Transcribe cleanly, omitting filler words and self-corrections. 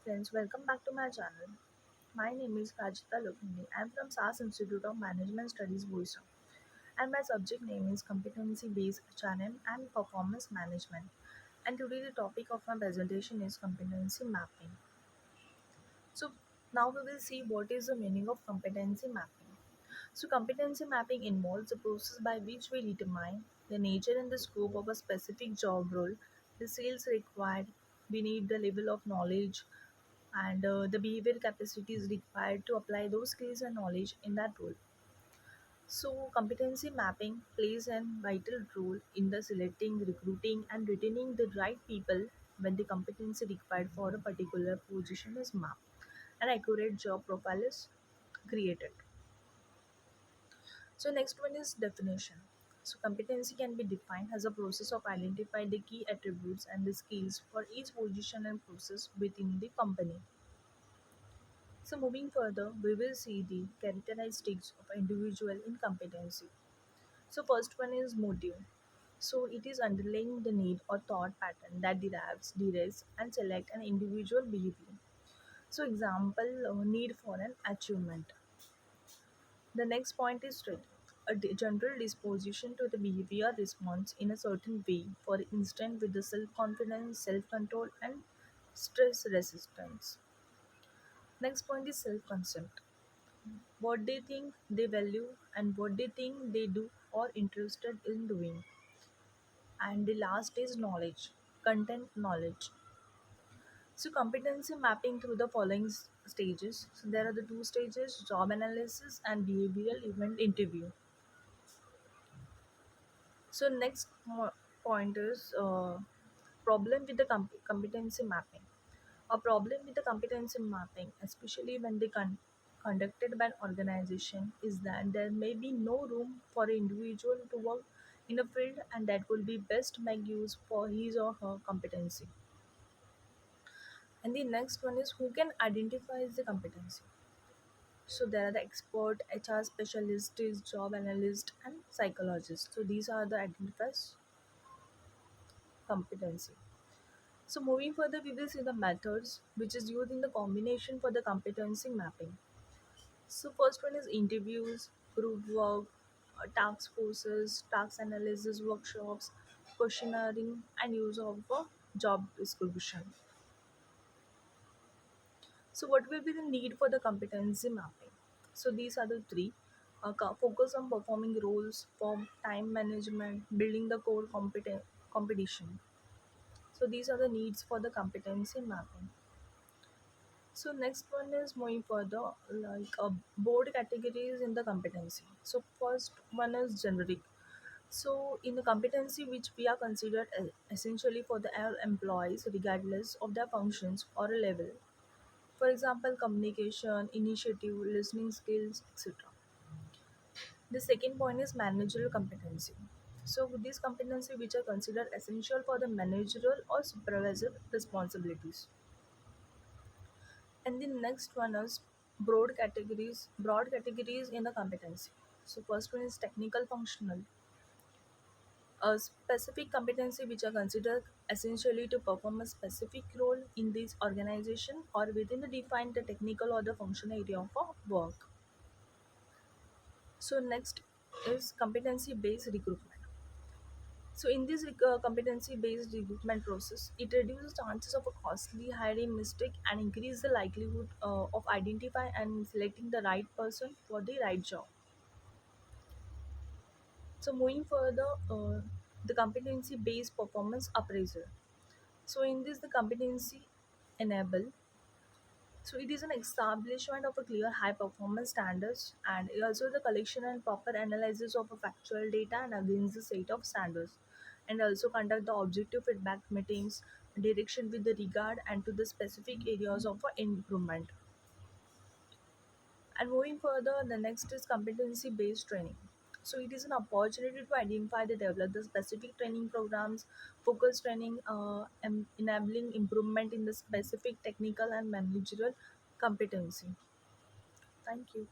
friends, welcome back to my channel. My name is Rajita Lokini. I am from SAS Institute of Management Studies, Boisa, and my subject name is Competency Based HRM and Performance Management. And today the topic of my presentation is competency mapping. So now we will see what is the meaning of competency mapping. So competency mapping involves the process by which we determine the nature and the scope of a specific job role, the skills required, we need the level of knowledge and the behavior capacities required to apply those skills and knowledge in that role. So, competency mapping plays a vital role in the selecting, recruiting, and retaining the right people when the competency required for a particular position is mapped. An accurate job profile is created. So, next one is definition. So, competency can be defined as a process of identifying the key attributes and the skills for each position and process within the company. So moving further, we will see the characteristics of individual incompetency. So first one is motive. So it is underlying the need or thought pattern that directs and select an individual behavior. So example, need for an achievement. The next point is trait. General disposition to the behavior response in a certain way, for instance with the self-confidence, self-control and stress resistance. Next point is self-concept. What they think they value and what they think they do or interested in doing. And the last is knowledge, content knowledge. So competency mapping through the following stages. So there are the two stages: job analysis and behavioral event interview. So next point is problem with the competency mapping. A problem with the competency mapping, especially when they conducted by an organization, is that there may be no room for an individual to work in a field and that will be best make use for his or her competency. And the next one is who can identify the competency. So there are the expert, HR specialists, job analyst, and psychologists. So these are the identifiers competency. So moving further, we will see the methods which is used in the combination for the competency mapping. So first one is interviews, group work, task forces, task analysis workshops, questionnaire, and use of a job description. So what will be the need for the competency mapping? So these are the three. Focus on performing roles, form time management, building the core competition. So these are the needs for the competency mapping. So next one is moving further, like board categories in the competency. So first one is generic. So in the competency which we are considered essentially for the all employees regardless of their functions or a level. For example, communication, initiative, listening skills, etc. The second point is managerial competency. So these competency which are considered essential for the managerial or supervisory responsibilities. And the next one is broad categories in the competency. So first one is technical functional, a specific competency which are considered essentially to perform a specific role in this organization or within the defined the technical or the functional area of a work. So next is competency based recruitment. So in this competency based recruitment process, it reduces chances of a costly hiring mistake and increase the likelihood of identifying and selecting the right person for the right job. So moving further, the competency based performance appraisal. So in this the competency enable. So it is an establishment of a clear high performance standards and also the collection and proper analysis of a factual data and against the set of standards, and also conduct the objective feedback meetings direction with the regard and to the specific areas of improvement. And moving further, the next is competency based training. So it is an opportunity to identify the develop the specific training programs, focus training, enabling improvement in the specific technical and managerial competency. Thank you.